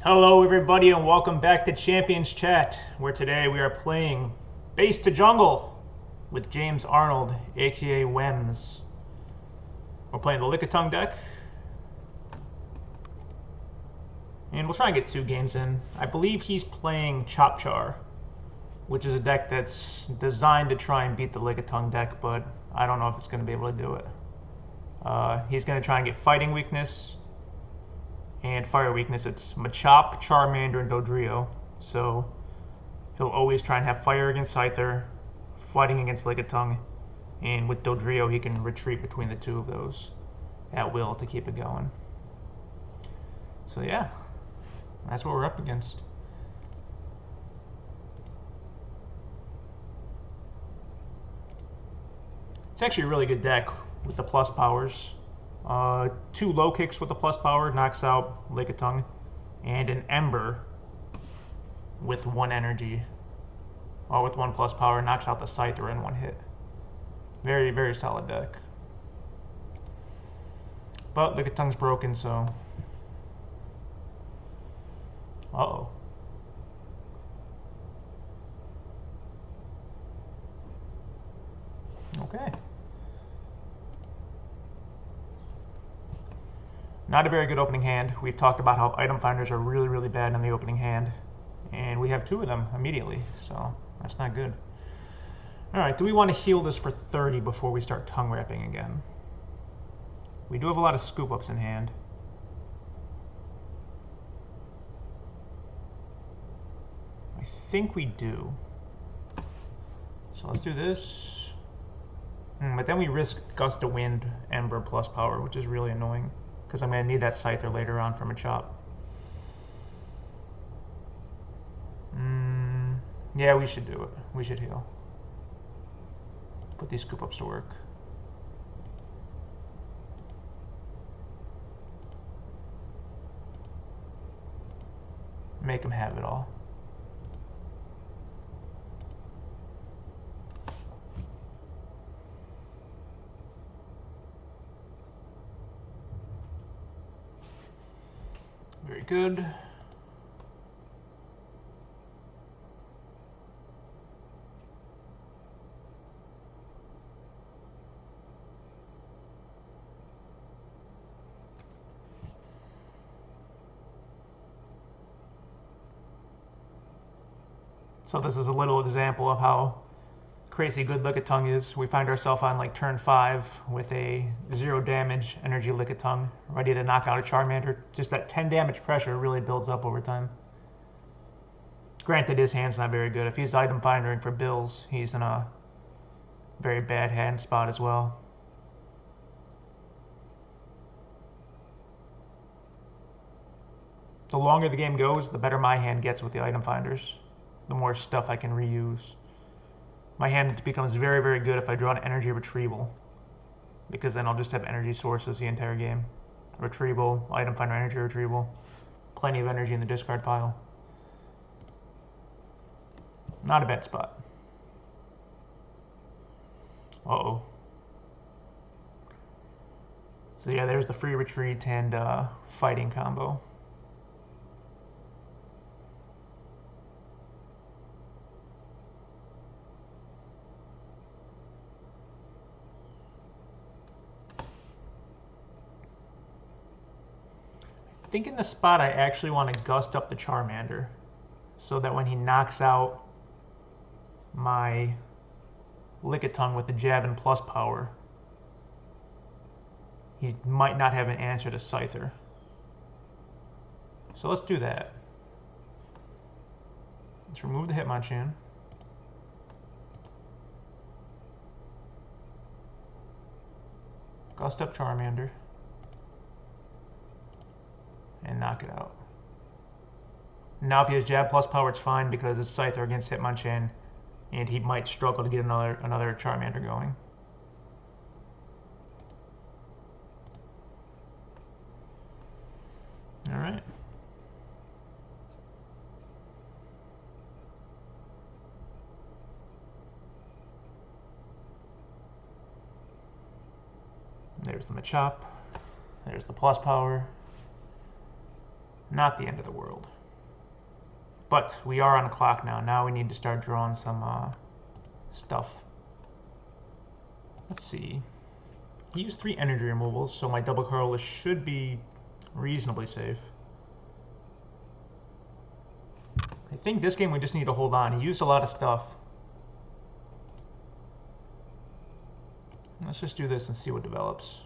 Hello everybody and welcome back to Champions Chat, where today we are playing Base to Jungle with James Arnold, aka Wems. We're playing the Lickitung deck, and we'll try and get 2 games in. I believe he's playing Chopchar, which is a deck that's designed to try and beat the Lickitung deck, but I don't know if it's going to be able to do it. He's going to try and get fighting weakness and fire weakness. It's Machop, Charmander, and Dodrio. So he'll always try and have fire against Scyther, fighting against Lickitung, and with Dodrio he can retreat between the 2 of those at will to keep it going. So yeah, that's what we're up against. It's actually a really good deck with the plus powers. 2 low kicks with the plus power knocks out Lickitung, and an Ember with 1 energy, or with 1 plus power, knocks out the Scyther in 1 hit. Very, very solid deck. But Lickitung's broken, so... Uh-oh. Okay. Not a very good opening hand. We've talked about how item finders are really, really bad in the opening hand. And we have 2 of them immediately, so that's not good. Alright, do we want to heal this for 30 before we start tongue wrapping again? We do have a lot of scoop ups in hand. I think we do. So let's do this. But then we risk Gust of Wind, Ember plus power, which is really annoying, because I'm going to need that Scyther later on from a chop. Yeah, we should do it. We should heal. Put these scoop ups to work. Make him have it all. Very good. So this is a little example of how crazy good Lickitung is. We find ourselves on like turn 5 with a 0 damage energy Lickitung, ready to knock out a Charmander. Just that 10 damage pressure really builds up over time. Granted, his hand's not very good. If he's item findering for bills, he's in a very bad hand spot as well. The longer the game goes, the better my hand gets with the item finders. The more stuff I can reuse. My hand becomes very, very good if I draw an energy retrieval, because then I'll just have energy sources the entire game. Retrieval, item finder, energy retrieval. Plenty of energy in the discard pile. Not a bad spot. Uh-oh. So yeah, there's the free retreat and fighting combo. I think in this spot I actually want to gust up the Charmander, so that when he knocks out my Lickitung with the jab and plus power, he might not have an answer to Scyther. So let's do that. Let's remove the Hitmonchan. Gust up Charmander. And knock it out. Now if he has jab plus power, it's fine because it's Scyther against Hitmonchan, and he might struggle to get another Charmander going. Alright. There's the Machop. There's the plus power. Not the end of the world. But we are on the clock now. Now we need to start drawing some stuff. Let's see. He used 3 energy removals, so my double colorless should be reasonably safe. I think this game we just need to hold on. He used a lot of stuff. Let's just do this and see what develops.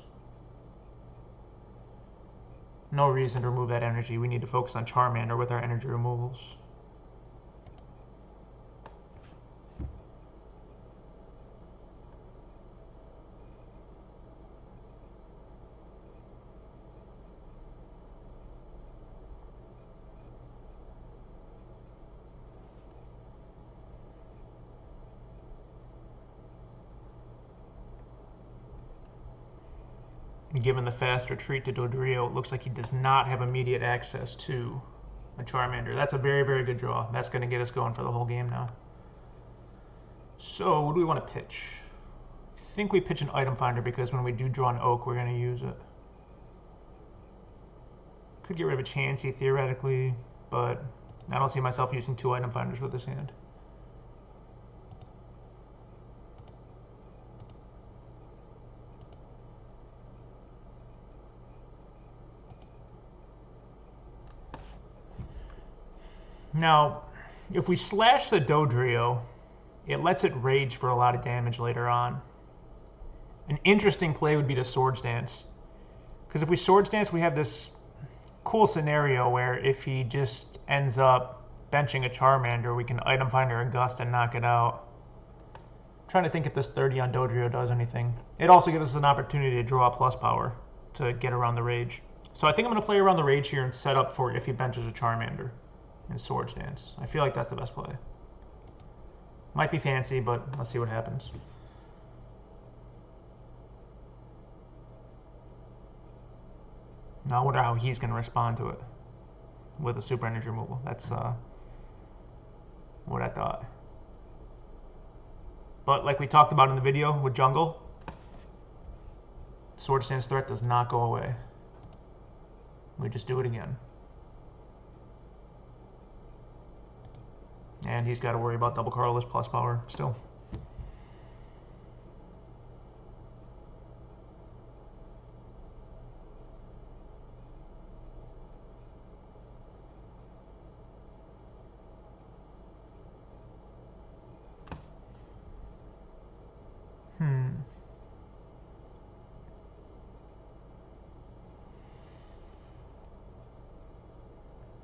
No reason to remove that energy. We need to focus on Charmander with our energy removals. Given the fast retreat to Dodrio, it looks like he does not have immediate access to a Charmander. That's a very, very good draw. That's going to get us going for the whole game now. So, what do we want to pitch? I think we pitch an item finder because when we do draw an Oak, we're going to use it. Could get rid of a Chansey theoretically, but I don't see myself using 2 item finders with this hand. Now, if we slash the Dodrio, it lets it rage for a lot of damage later on. An interesting play would be to Swords Dance. Because if we Swords Dance, we have this cool scenario where if he just ends up benching a Charmander, we can item finder a Gust and knock it out. I'm trying to think if this 30 on Dodrio does anything. It also gives us an opportunity to draw plus power to get around the rage. So I think I'm going to play around the rage here and set up for if he benches a Charmander and Swords Dance. I feel like that's the best play. Might be fancy, but let's see what happens. Now I wonder how he's going to respond to it with a super energy removal. That's what I thought. But like we talked about in the video with Jungle, Swords Dance threat does not go away. We just do it again. And he's got to worry about double colorless plus power still.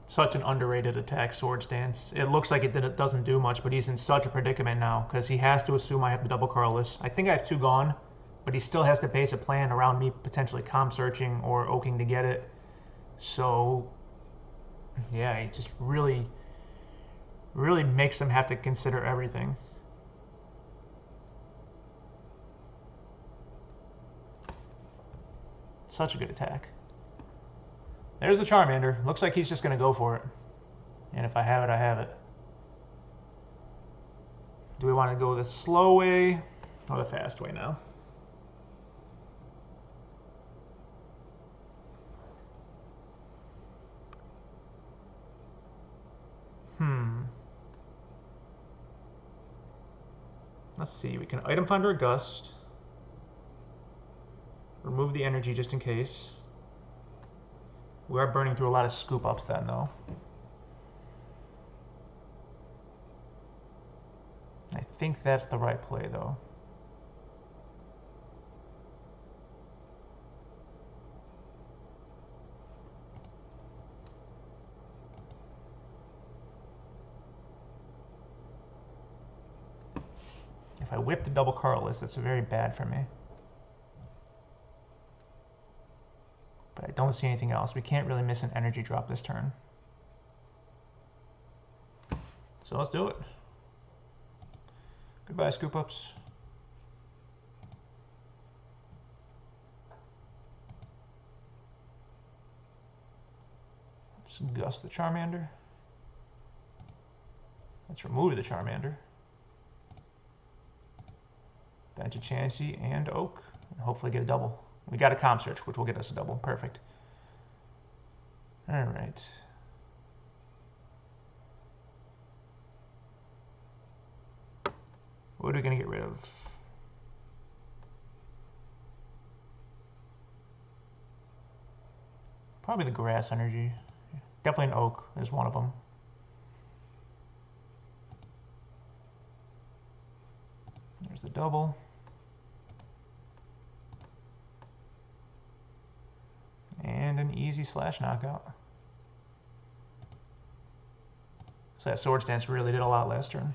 Such an underrated attack, Swords Dance. It looks like it doesn't do much, but he's in such a predicament now because he has to assume I have the double colorless. I think I have 2 gone, but he still has to base a plan around me potentially comp searching or oaking to get it. So, yeah, it just really makes him have to consider everything. Such a good attack. There's the Charmander. Looks like he's just going to go for it. And if I have it, I have it. Do we want to go the slow way or the fast way now? Let's see. We can item finder a Gust. Remove the energy just in case. We are burning through a lot of scoop ups then, though. I think that's the right play, though. If I whip the double colorless, that's very bad for me. But I don't see anything else. We can't really miss an energy drop this turn. So let's do it. Goodbye, scoop ups. Let's Gust the Charmander. Let's remove the Charmander. Bench a Chansey and Oak, and hopefully get a double. We got a comp search, which will get us a double. Perfect. All right. What are we going to get rid of? Probably the grass energy. Definitely an oak is one of them. There's the double. And an easy slash knockout. So that Swords Dance really did a lot last turn.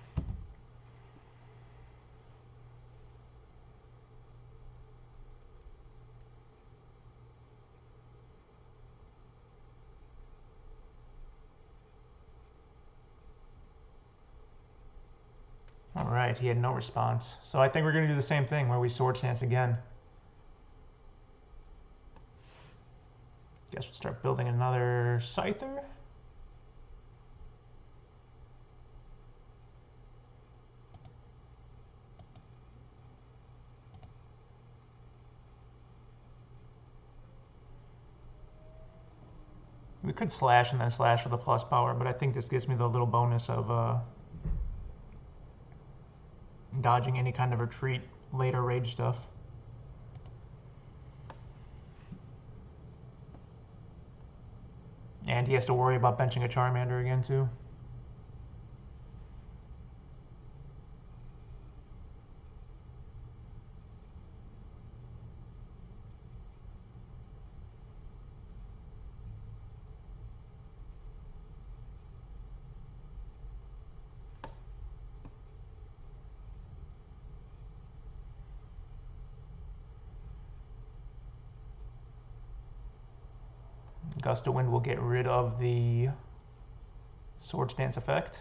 All right, he had no response. So I think we're going to do the same thing where we Swords Dance again. Guess we'll start building another Scyther. We could slash and then slash with a plus power, but I think this gives me the little bonus of dodging any kind of retreat, later rage stuff. And he has to worry about benching a Charmander again too. Gust of Wind will get rid of the Swords Dance effect.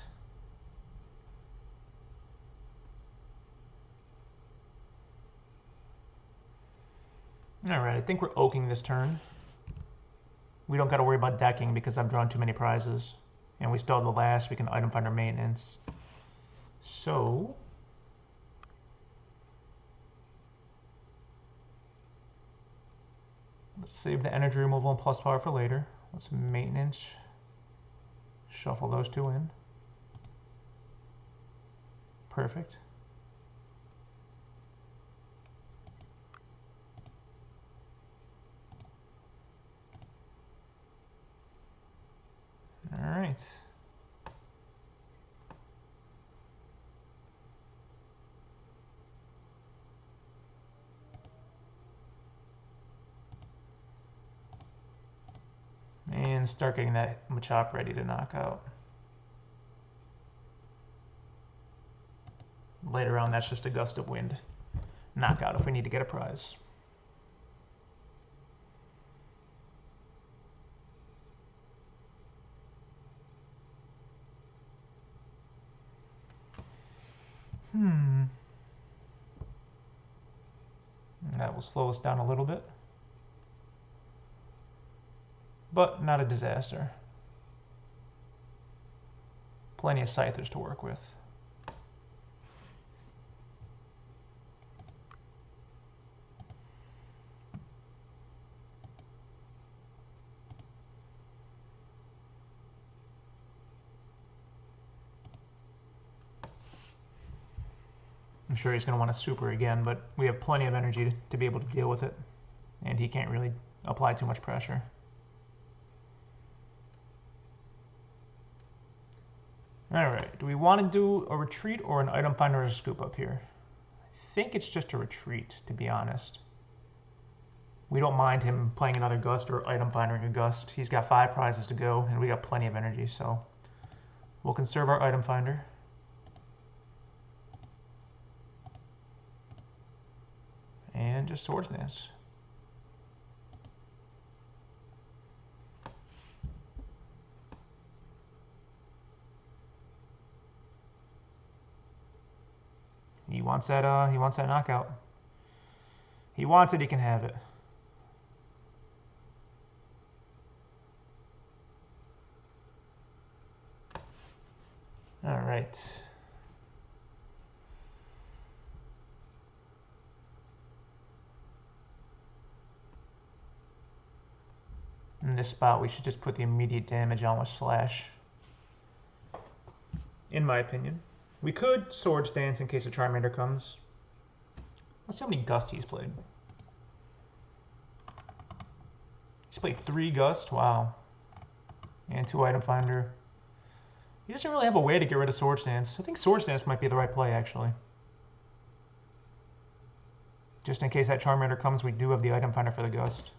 Alright, I think we're oaking this turn. We don't got to worry about decking because I've drawn too many prizes. And we still have the last, we can item finder maintenance. So let's save the energy removal and plus power for later. Let's maintenance. Shuffle those two in. Perfect. All right. And start getting that Machop ready to knock out. Later on, that's just a Gust of Wind knockout if we need to get a prize. That will slow us down a little bit, but not a disaster. Plenty of Scythers to work with. I'm sure he's going to want to super again, but we have plenty of energy to be able to deal with it, and he can't really apply too much pressure. Alright, do we want to do a retreat or an item finder or a scoop up here? I think it's just a retreat, to be honest. We don't mind him playing another Gust or item findering a Gust. He's got 5 prizes to go, and we got plenty of energy, so we'll conserve our item finder. And just Swords Dance. He wants that knockout. He wants it, he can have it. All right. In this spot, we should just put the immediate damage on with Slash. In my opinion. We could Swords Dance in case a Charmander comes. Let's see how many Gust he's played. He's played 3 Gust, wow. And 2 Item Finder. He doesn't really have a way to get rid of Swords Dance. I think Swords Dance might be the right play, actually. Just in case that Charmander comes, we do have the Item Finder for the Gust.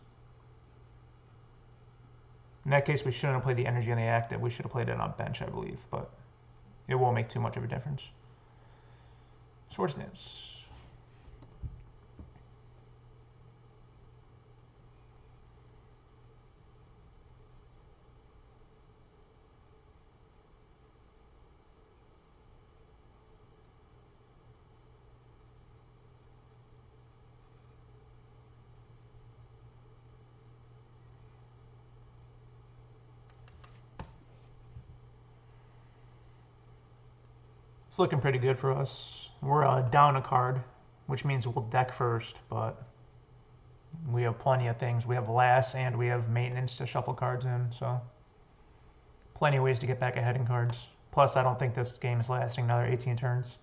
In that case, we shouldn't have played the Energy on the active. We should have played it on bench, I believe, but it won't make too much of a difference. Swords Dance. It's looking pretty good for us. We're down a card, which means we'll deck first, but we have plenty of things. We have Lass and we have Maintenance to shuffle cards in, so plenty of ways to get back ahead in cards. Plus, I don't think this game is lasting another 18 turns.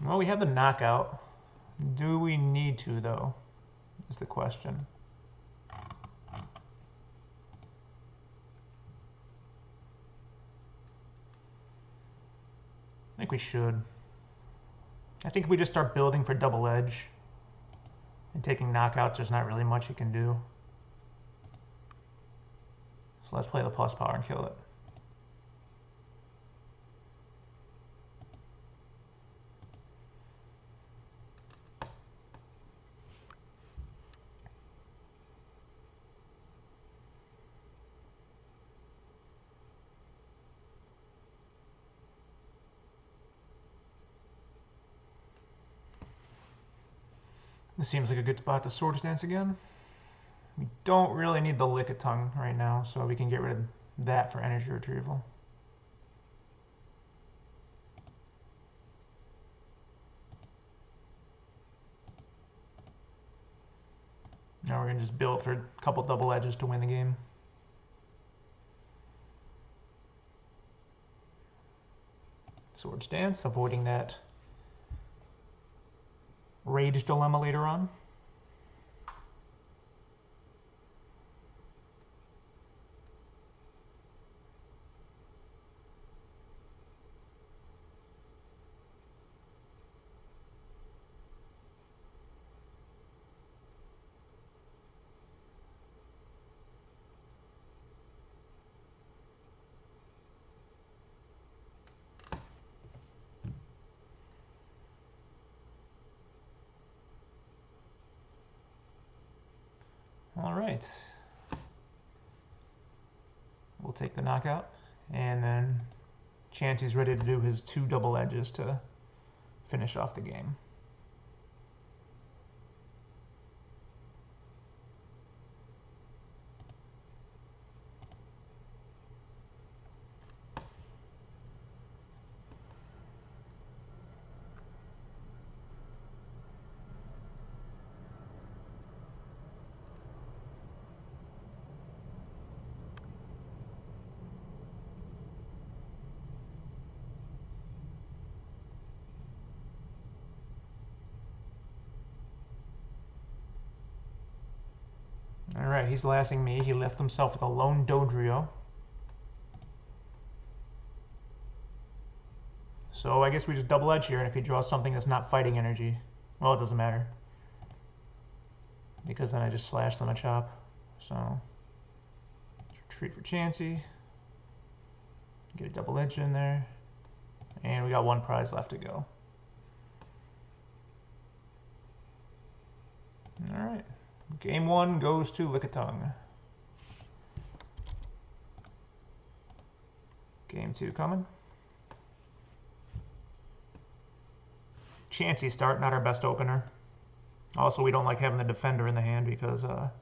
Well, we have the knockout. Do we need to, though, is the question. I think we should. I think if we just start building for double edge and taking knockouts, there's not really much you can do. So let's play the plus power and kill it. This seems like a good spot to Swords Dance again. We don't really need the Lickitung right now, so we can get rid of that for energy retrieval. Now we're going to just build for a couple double edges to win the game. Swords Dance, avoiding that Rage Dilemma later on. All right. We'll take the knockout, and then Chansey's ready to do his 2 double edges to finish off the game. Alright, he's lasting me. He left himself with a lone Dodrio. So I guess we just double edge here, and if he draws something that's not fighting energy, well, it doesn't matter. Because then I just slash them a chop. So, retreat for Chansey. Get a double edge in there. And we got 1 prize left to go. Alright. Game 1 goes to Lickitung. Game 2 coming. Chansey start, not our best opener. Also, we don't like having the defender in the hand because, well,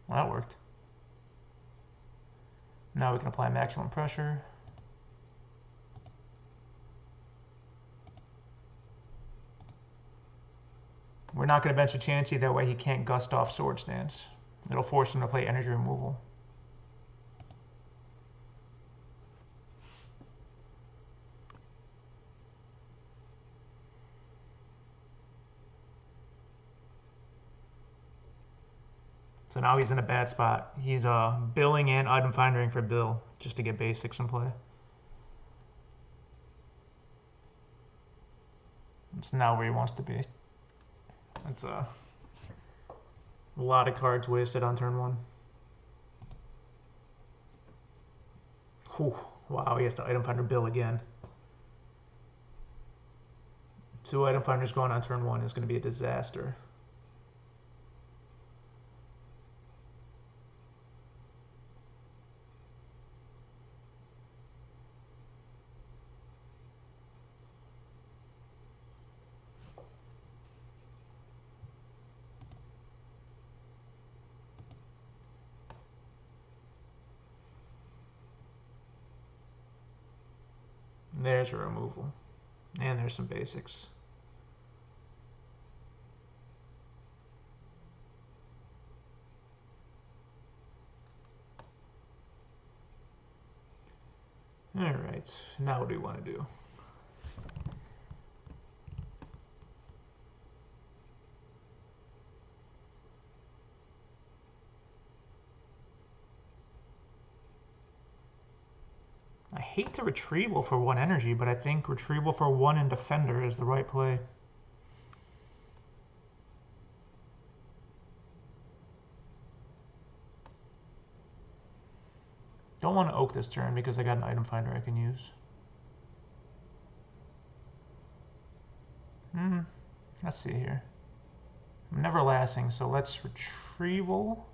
that worked. Now we can apply maximum pressure. We're not going to bench a Chansey, that way he can't gust off Swords Dance. It'll force him to play energy removal. So now he's in a bad spot. He's billing and item finding for bill just to get basics in play. It's now where he wants to be. That's a lot of cards wasted on turn one. Whew. Wow, he has to item finder bill again. 2 item finders going on turn one is going to be a disaster. There's a removal. And there's some basics. Alright, now what do we want to do? I hate to retrieval for 1 energy, but I think retrieval for 1 in defender is the right play. Don't want to oak this turn because I got an item finder I can use. Let's see here. I'm never lasting, so let's retrieval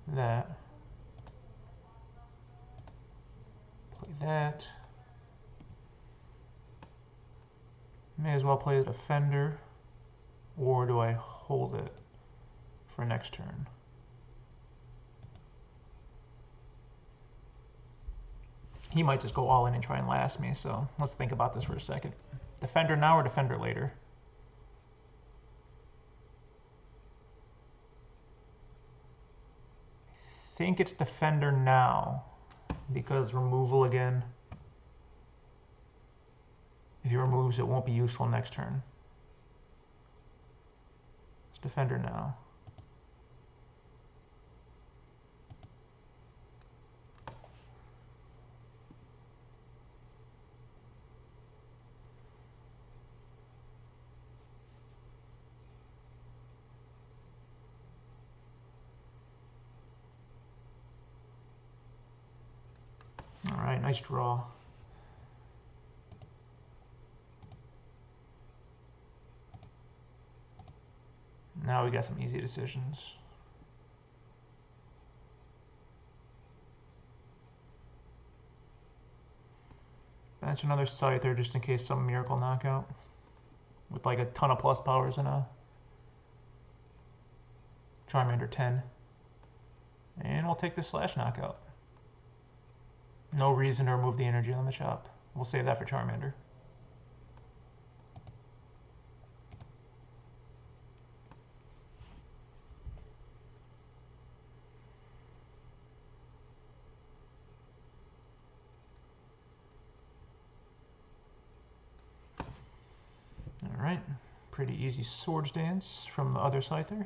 that. Play that. May as well play the defender, or do I hold it for next turn? He might just go all in and try and last me, so let's think about this for a second. Defender now or defender later? I think it's defender now, because removal again. If he removes, it won't be useful next turn. It's defender now. All right, nice draw. Now we got some easy decisions. Bench another Scyther just in case some miracle knockout with like a ton of plus powers and a Charmander 10. And we'll take the Slash knockout. No reason to remove the energy on the Chop. We'll save that for Charmander. Alright, pretty easy Swords Dance from the other Scyther.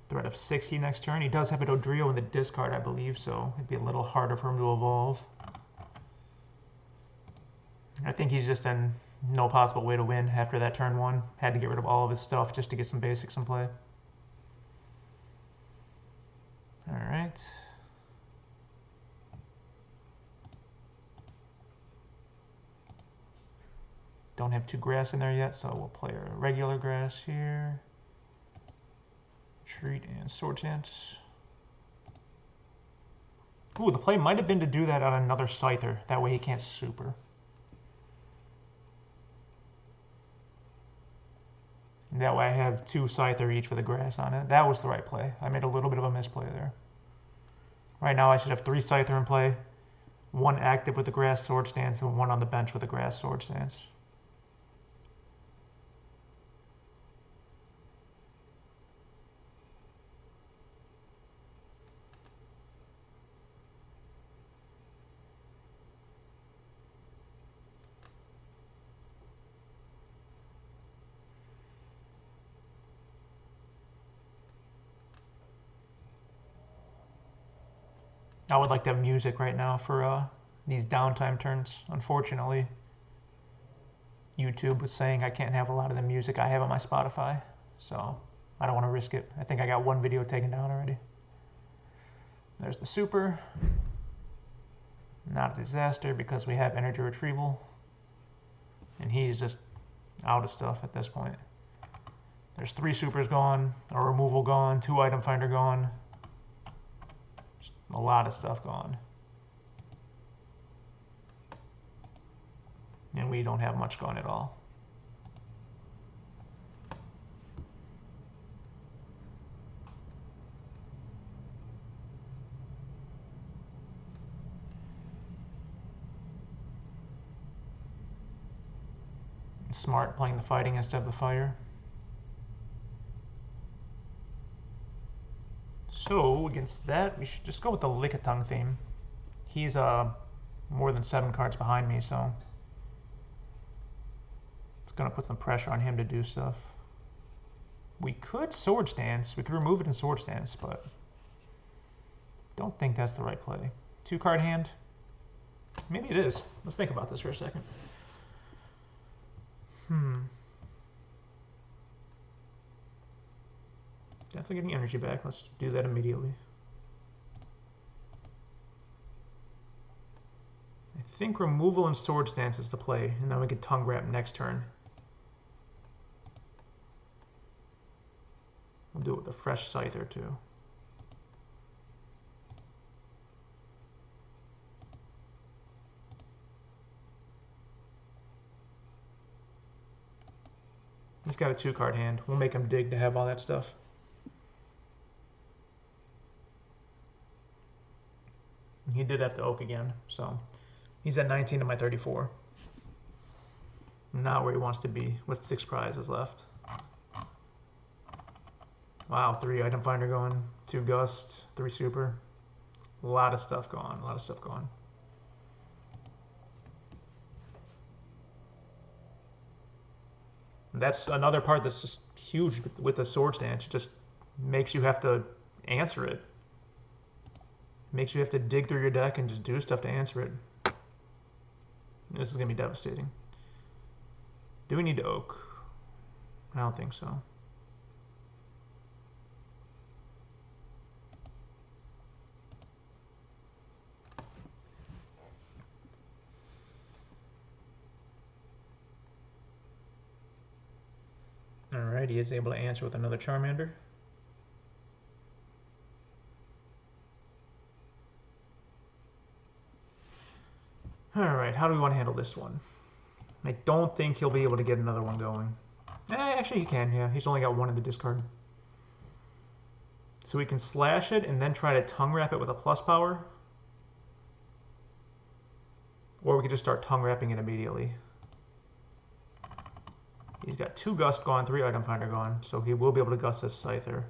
Threat of 60 next turn. He does have a Dodrio in the discard, I believe, so it'd be a little harder for him to evolve. I think he's just in no possible way to win after that turn one. Had to get rid of all of his stuff just to get some basics in play. Alright. Don't have 2 grass in there yet, so we'll play a regular grass here. Retreat and Sword Dance. Ooh, the play might have been to do that on another Scyther. That way he can't super. That way I have 2 Scyther each with a grass on it. That was the right play. I made a little bit of a misplay there. Right now I should have 3 Scyther in play, 1 active with the Grass Sword Stance, and 1 on the bench with the Grass Sword Stance. I would like to have music right now for these downtime turns. Unfortunately, YouTube was saying I can't have a lot of the music I have on my Spotify, so I don't want to risk it. I think I got 1 video taken down already. There's the super. Not a disaster because we have energy retrieval, and he's just out of stuff at this point. There's 3 supers gone, a removal gone, 2 item finder gone. Just a lot of stuff gone. And we don't have much gone at all. Smart playing the fighting instead of the fire. So against that, we should just go with the Lickitung theme. He's more than 7 cards behind me, so it's gonna put some pressure on him to do stuff. We could Sword Stance. We could remove it in Sword Stance, but don't think that's the right play. 2 card hand. Maybe it is. Let's think about this for a second. Definitely getting energy back. Let's do that immediately. I think removal and Sword Stance is the play, and then we can Tongue Wrap next turn. We'll do it with a fresh Scyther too. He's got a 2 card hand. We'll make him dig to have all that stuff. He did have to Oak again, so he's at 19 to my 34. Not where he wants to be with 6 prizes left. Wow, 3 item finder going, 2 gust, 3 super. A lot of stuff going, a lot of stuff going. And that's another part that's just huge with the Sword Stance. It just makes you have to answer it. Makes you have to dig through your deck and just do stuff to answer it. This is going to be devastating. Do we need to Oak? I don't think so. Alright, he is able to answer with another Charmander. Alright, how do we want to handle this one? I don't think he'll be able to get another one going. Actually he can, yeah. He's only got 1 in the discard. So we can slash it and then try to Tongue Wrap it with a plus power. Or we could just start Tongue Wrapping it immediately. He's got 2 Gust gone, 3 item finder gone, so he will be able to Gust this Scyther.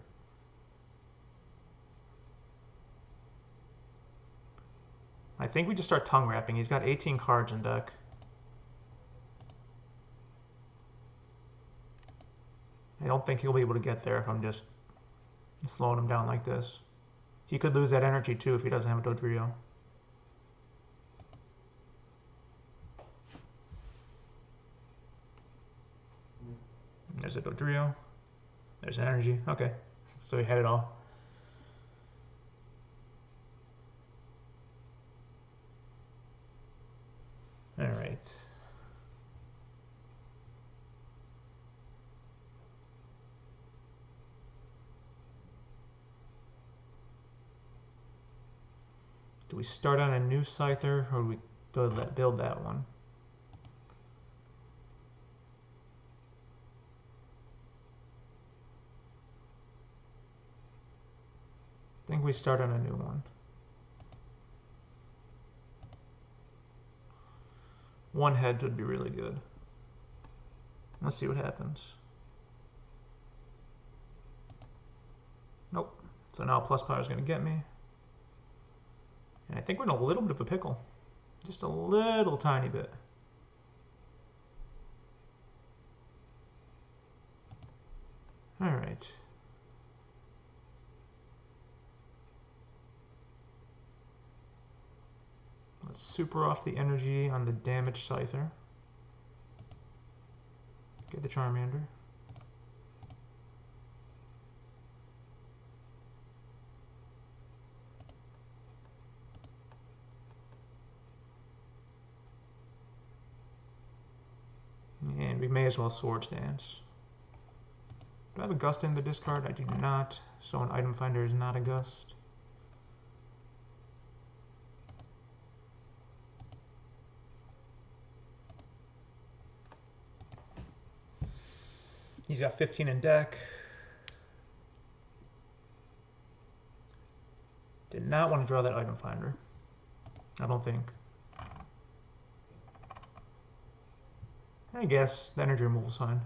I think we just start Tongue Wrapping. He's got 18 cards in deck. I don't think he'll be able to get there if I'm just slowing him down like this. He could lose that energy too if he doesn't have a Dodrio. There's a Dodrio. There's energy. Okay. So he had it all. Alright. Do we start on a new Scyther or do we build that one? I think we start on a new one. one head would be really good. Let's see what happens. Nope. So now plus power is going to get me. And I think we're in a little bit of a pickle. Just a little tiny bit. All right. Let's super off the energy on the damaged Scyther. Get the Charmander. And we may as well Swords Dance. Do I have a Gust in the discard? I do not. So an item finder is not a Gust. He's got 15 in deck. Did not want to draw that item finder. I don't think. I guess the energy removal is fine.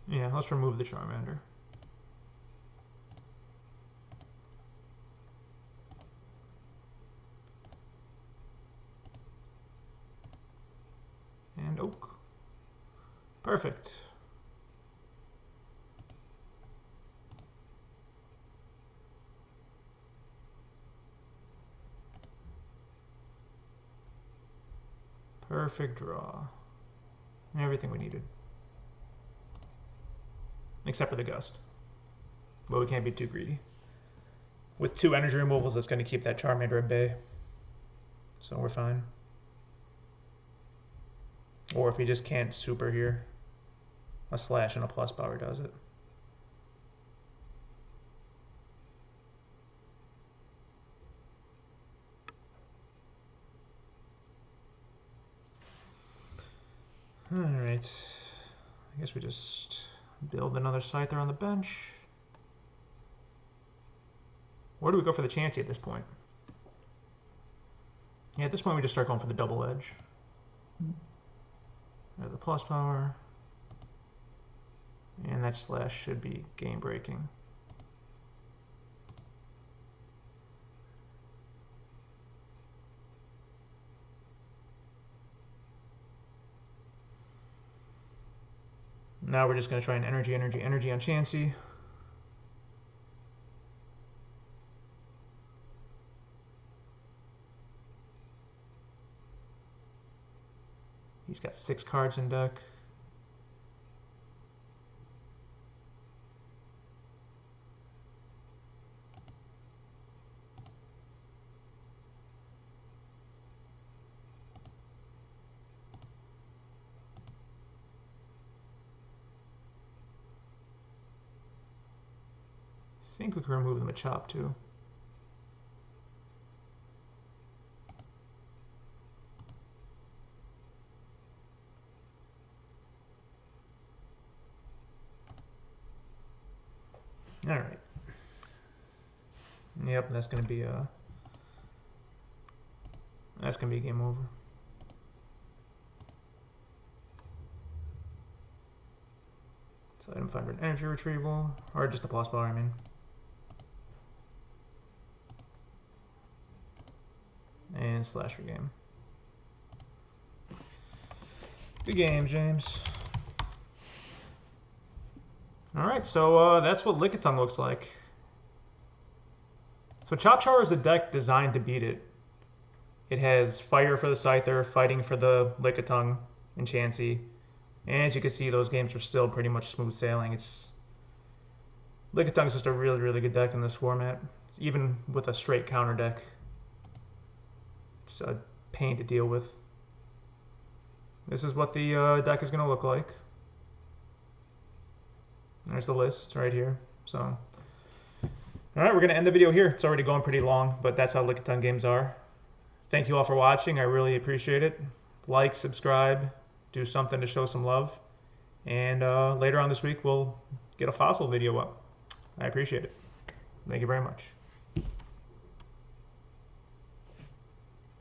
Yeah, let's remove the Charmander. And Oak. Perfect. Perfect draw. Everything we needed. Except for the Gust. But we can't be too greedy. With 2 energy removals, that's going to keep that Charmander at bay. So we're fine. Or if we just can't super here, a slash and a plus power does it. Alright. I guess we just build another Scyther on the bench. Where do we go for the Chansey at this point? Yeah, at this point we just start going for the double edge. The plus power. And that slash should be game breaking. Now we're just going to try an energy on Chansey. He's got 6 cards in deck. I think we can remove them a chop too. All right. Yep, that's gonna be a game over. So item finder, energy retrieval, or just a plus power, I mean. And slash for game. Good game, James. Alright, so that's what Lickitung looks like. So Chopchar is a deck designed to beat it. It has Fire for the Scyther, Fighting for the Lickitung and Chansey. And as you can see, those games are still pretty much smooth sailing. Lickitung is just a really, really good deck in this format. It's even with a straight counter deck. It's a pain to deal with. This is what the deck is going to look like. There's the list right here. So, all right, we're going to end the video here. It's already going pretty long, but that's how Lickitung games are. Thank you all for watching. I really appreciate it. Like, subscribe, do something to show some love. And later on this week, we'll get a fossil video up. I appreciate it. Thank you very much.